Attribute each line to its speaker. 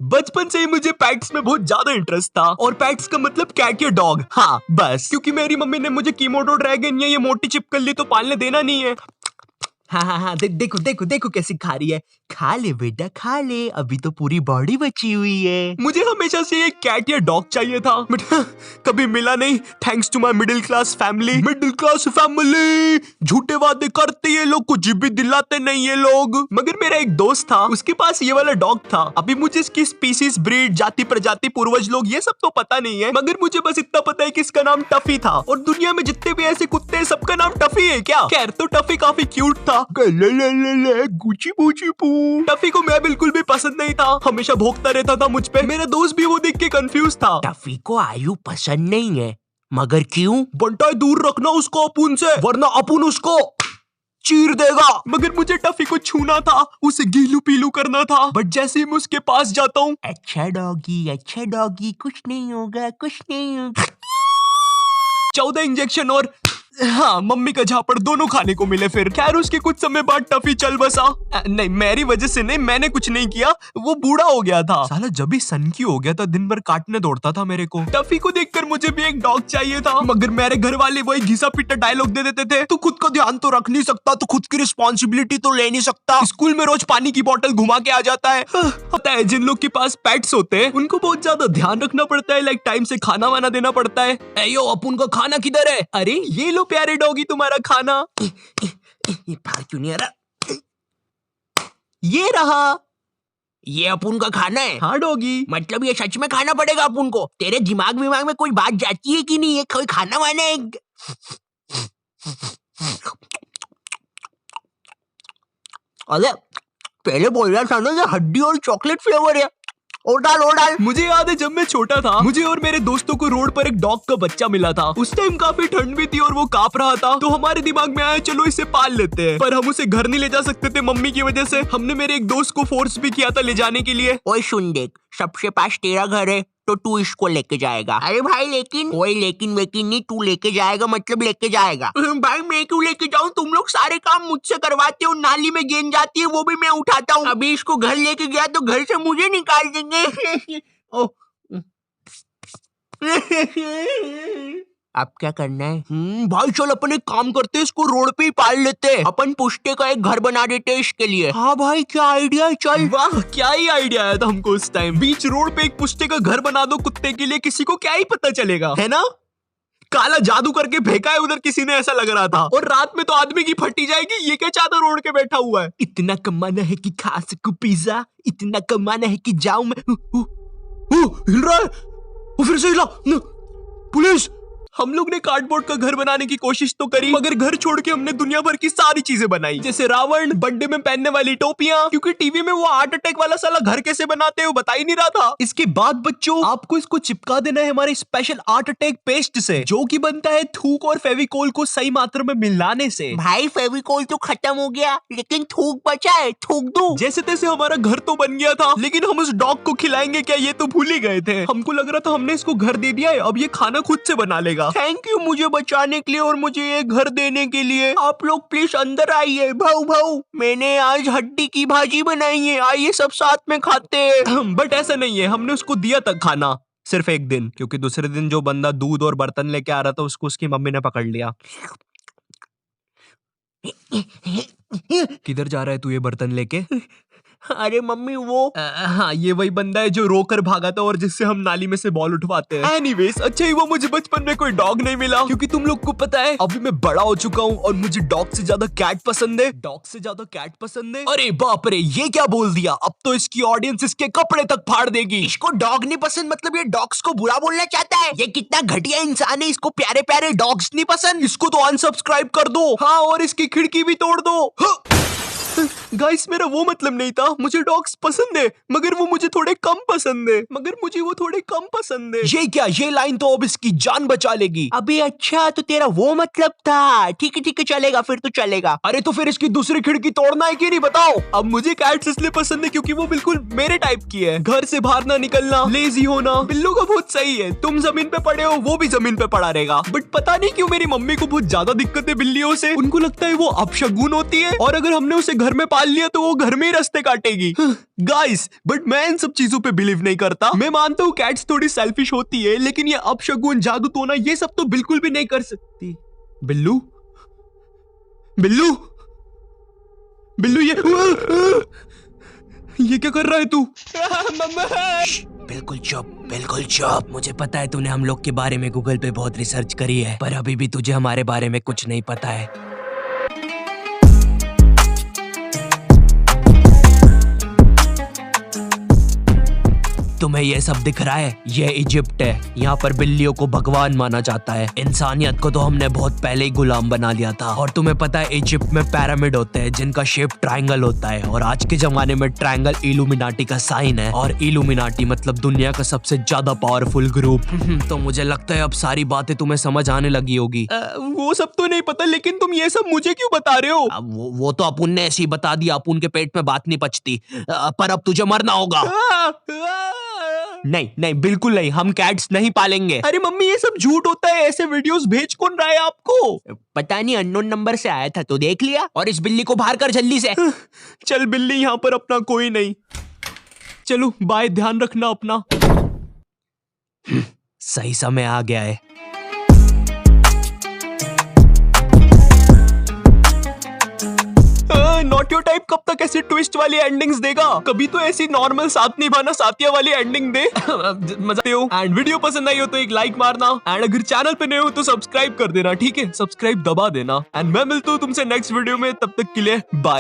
Speaker 1: बचपन से ही मुझे पेट्स में बहुत ज्यादा इंटरेस्ट था और पेट्स का मतलब कैट या डॉग। हाँ बस, क्योंकि मेरी मम्मी ने मुझे कीमोडो ड्रैगन या ये मोटी चिपकली तो पालने देना नहीं है। हाँ, देखो देखो देखो कैसी खा रही है। खा ले बेटा खा ले, अभी तो पूरी बॉडी बची हुई है। मुझे हमेशा से एक कैट या डॉग चाहिए था बट कभी मिला नहीं। Thanks to my middle class family. झूठे वादे करते ये लोग, कुछ भी दिलाते नहीं ये लोग। मगर मेरा एक दोस्त था, उसके पास ये वाला डॉग था। अभी मुझे इसकी स्पीसीज, ब्रीड, जाति, प्रजाति, पूर्वज लोग ये सब तो पता नहीं है, मगर मुझे बस इतना पता है कि इसका नाम टफी था। और दुनिया में जितने भी ऐसे कुत्ते हैं सबका नाम टफी है क्या? खैर, तो टफी काफी क्यूट था। गुची बूची पू। टफी को मैं बिल्कुल भी पसंद नहीं था, हमेशा भौंकता रहता था मुझ पे। मेरा दोस्त भी वो देख के कंफ्यूज था।
Speaker 2: टफी को आयु पसंद नहीं है, मगर क्यों?
Speaker 1: बंटा दूर रखना उसको अपुन से, वरना अपुन उसको चीर देगा। मगर मुझे टफी को छूना था, उसे गीलू पीलू करना था। बट जैसे ही मैं उसके पास जाता हूँ,
Speaker 2: अच्छा डॉगी, कुछ नहीं होगा।
Speaker 1: 14 इंजेक्शन और हाँ मम्मी का झापड़ दोनों खाने को मिले। फिर खैर उसके कुछ समय बाद टफी चल बसा। नहीं, मेरी वजह से नहीं, मैंने कुछ नहीं किया, वो बूढ़ा हो गया था। साला जब भी सनकी हो गया था, दिन भर काटने दौड़ता था मेरे को। टफी को देखकर मुझे भी एक डॉग चाहिए था, मगर मेरे घर वाले वही घिसा पिटा डायलॉग दे देते थे। तू खुद का ध्यान तो रख नहीं सकता, तो खुद की रिस्पॉन्सिबिलिटी तो ले नहीं सकता। स्कूल में रोज पानी की बोतल घुमा के आ जाता है। पता है, जिन लोग के पास पेट्स होते हैं उनको बहुत ज्यादा ध्यान रखना पड़ता है। लाइक टाइम से खाना वाना देना पड़ता है। अयो अपुन का खाना किधर है? अरे ये लो प्यारे डॉगी तुम्हारा खाना।
Speaker 2: बाहर क्यों नहीं आ रहा?
Speaker 1: ये रहा।
Speaker 2: ये अपुन का खाना है?
Speaker 1: हाँ डॉगी।
Speaker 2: मतलब ये सच में खाना पड़ेगा अपुन को? तेरे दिमाग में कोई बात जाती है कि नहीं? ये कोई खाना वाना है? अरे पहले बोल रहा था ना ये हड्डी और चॉकलेट फ्लेवर है। और डाल।
Speaker 1: मुझे याद है जब मैं छोटा था, मुझे और मेरे दोस्तों को रोड पर एक डॉग का बच्चा मिला था। उस टाइम काफी ठंड भी थी और वो कांप रहा था, तो हमारे दिमाग में आया चलो इसे पाल लेते हैं। पर हम उसे घर नहीं ले जा सकते थे मम्मी की वजह से। हमने मेरे एक दोस्त को फोर्स भी किया था ले जाने के लिए।
Speaker 2: ओए सुन देख, सबसे पास तेरा घर है तो तू इसको लेके जाएगा। अरे भाई लेकिन कोई लेकिन नहीं, तू लेके जाएगा मतलब लेके जाएगा। भाई मैं क्यों लेके जाऊं? तुम लोग सारे काम मुझसे करवाते हो। नाली में गेंद जाती है वो भी मैं उठाता हूँ। अभी इसको घर लेके गया तो घर से मुझे निकाल देंगे। ओ अब क्या करना है?
Speaker 1: भाई चल अपन एक काम करते हैं, इसको रोड पे ही पाल लेते हैं।
Speaker 2: अपन पुष्टे का एक घर बना देते हैं इसके लिए।
Speaker 1: हाँ भाई क्या आइडिया है। चल वाह, क्या ही आइडिया आया था हमको उस टाइम। बीच रोड पे एक पुष्टे का घर बना दो कुत्ते के लिए, किसी को क्या ही पता चलेगा, है ना? काला जादू करके फेंका है उधर किसी ने, ऐसा लग रहा था। और रात में तो आदमी की फटी जाएगी। ये क्या चादर ओढ़ के बैठा हुआ है?
Speaker 2: इतना कमाना है कि खा सकूं पिज्जा, इतना कमाना है कि जाऊं मैं।
Speaker 1: हिल रहा है, वो फिर से हिला। पुलिस! हम लोग ने कार्डबोर्ड का घर बनाने की कोशिश तो करी, मगर घर छोड़ के हमने दुनिया भर की सारी चीजें बनाई, जैसे रावण, बर्थडे में पहनने वाली टोपियां, क्योंकि टीवी में वो हार्ट अटैक वाला साला घर कैसे बनाते हैं वो बता ही नहीं रहा था। इसके बाद बच्चों, आपको इसको चिपका देना है हमारे स्पेशल हार्ट अटैक पेस्ट से, जो कि बनता है थूक और फेविकोल को सही मात्रा में मिलाने से।
Speaker 2: भाई फेविकोल तो खत्म हो गया, लेकिन थूक बचा है, थूक दूं?
Speaker 1: जैसे तैसे हमारा घर तो बन गया था, लेकिन हम उस डॉग को खिलाएंगे क्या ये तो भूल ही गए थे। हमको लग रहा था हमने इसको घर दे दिया है, अब ये खाना खुद से बना लेगा। थैंक यू मुझे बचाने के लिए और मुझे ये घर देने के लिए।
Speaker 2: आप लोग प्लीज अंदर आइए। भाऊ मैंने आज हड्डी की भाजी बनाई है, आइए सब साथ में खाते हैं।
Speaker 1: बट ऐसा नहीं है, हमने उसको दिया तक खाना सिर्फ एक दिन, क्योंकि दूसरे दिन जो बंदा दूध और बर्तन लेके आ रहा था उसको उसकी मम्मी ने पकड़ लिया। किधर जा रहा है तू ये बर्तन लेके?
Speaker 2: अरे मम्मी वो
Speaker 1: हाँ ये वही बंदा है जो रोकर भागा था और जिससे हम नाली में से बॉल उठवाते हैं। एनीवेज, अच्छा ही वो मुझे बचपन में कोई डॉग नहीं मिला, क्योंकि तुम लोग को पता है अभी मैं बड़ा हो चुका हूँ और मुझे डॉग से ज्यादा कैट पसंद है। डॉग से ज्यादा कैट पसंद है? अरे बाप रे, ये क्या बोल दिया? अब तो इसकी ऑडियंस इसके कपड़े तक फाड़ देगी।
Speaker 2: इसको डॉग नहीं पसंद मतलब ये डॉग्स को बुरा बोलना चाहता है? ये कितना घटिया इंसान है, इसको प्यारे प्यारे डॉग्स नहीं पसंद।
Speaker 1: इसको तो अनसब्सक्राइब कर दो। हाँ, और इसकी खिड़की भी तोड़ दो। गाइस मेरा वो मतलब नहीं था, मुझे डॉग्स पसंद है, मगर वो मुझे थोड़े कम पसंद है। ये क्या, ये लाइन तो अब इसकी जान बचा लेगी।
Speaker 2: अबे अच्छा, तो तेरा वो मतलब था। ठीक है चलेगा, फिर तो चलेगा।
Speaker 1: अरे तो फिर इसकी दूसरी खिड़की तोड़ना है कि नहीं बताओ? अब मुझे कैट्स इसलिए पसंद है क्योंकि वो बिल्कुल मेरे टाइप की है। घर से बाहर ना निकलना, लेजी होना, बिल्लू का बहुत सही है। तुम जमीन पे पड़े हो, वो भी जमीन पे पड़ा रहेगा। बट पता नहीं क्यों मेरी मम्मी को बहुत ज्यादा दिक्कत है बिल्लियों से। उनको लगता है वो अपशगुन होती है, और अगर हमने उसे घर घर में पाल लिया तो वो घर में ही रास्ते काटेगी। गाइस, बट मैं इन सब चीजों पे बिलीव नहीं करता। मैं मानता हूँ कैट्स थोड़ी सेल्फिश होती है, लेकिन ये अपशगुन, जादू टोना ये सब तो बिल्कुल भी नहीं कर सकती। बिल्लू, बिल्लू, बिल्लू, ये क्या कर रहा है तू?
Speaker 2: बिल्कुल चुप, बिल्कुल चुप। मुझे पता है तूने हम लोग के बारे में गूगल पे बहुत रिसर्च करी है, पर अभी भी तुझे हमारे बारे में कुछ नहीं पता है। तुम्हें ये सब दिख रहा है? ये इजिप्ट है। यहाँ पर बिल्लियों को भगवान माना जाता है। इंसानियत को तो हमने बहुत पहले ही गुलाम बना लिया था। और तुम्हें पता है इजिप्ट में पिरामिड होते हैं जिनका शेप ट्रायंगल होता है, और आज के जमाने में ट्रायंगल इल्यूमिनाटी का साइन है, और इल्यूमिनाटी मतलब दुनिया का सबसे ज्यादा पावरफुल ग्रुप। तो मुझे लगता है अब सारी बातें तुम्हें समझ आने लगी होगी।
Speaker 1: वो सब तो नहीं पता, लेकिन तुम ये सब मुझे क्यों बता रहे हो?
Speaker 2: अब वो तो अपुन ने ऐसे ही बता दिया, अपुन के पेट में बात नहीं पचती। पर अब तुझे मरना होगा। नहीं नहीं, बिल्कुल नहीं, हम कैट्स नहीं पालेंगे।
Speaker 1: अरे मम्मी, ये सब झूठ होता है। ऐसे वीडियोस भेज कौन रहा है आपको?
Speaker 2: पता नहीं, अननोन नंबर से आया था तो देख लिया। और इस बिल्ली को बाहर कर जल्दी से।
Speaker 1: चल बिल्ली, यहाँ पर अपना कोई नहीं। चलो बाय, ध्यान रखना अपना।
Speaker 2: सही समय आ गया है।
Speaker 1: नॉट योर टाइप कब तक ऐसी ट्विस्ट वाली एंडिंग्स देगा? कभी तो ऐसी नॉर्मल साथ निभाना साथिया वाली एंडिंग दे। मजा हो। एंड वीडियो पसंद आई हो तो एक लाइक मारना, एंड अगर चैनल पे नए हो तो सब्सक्राइब कर देना, ठीक है? सब्सक्राइब दबा देना। एंड मैं मिलता हूँ तुमसे नेक्स्ट वीडियो में, तब तक के लिए बाय।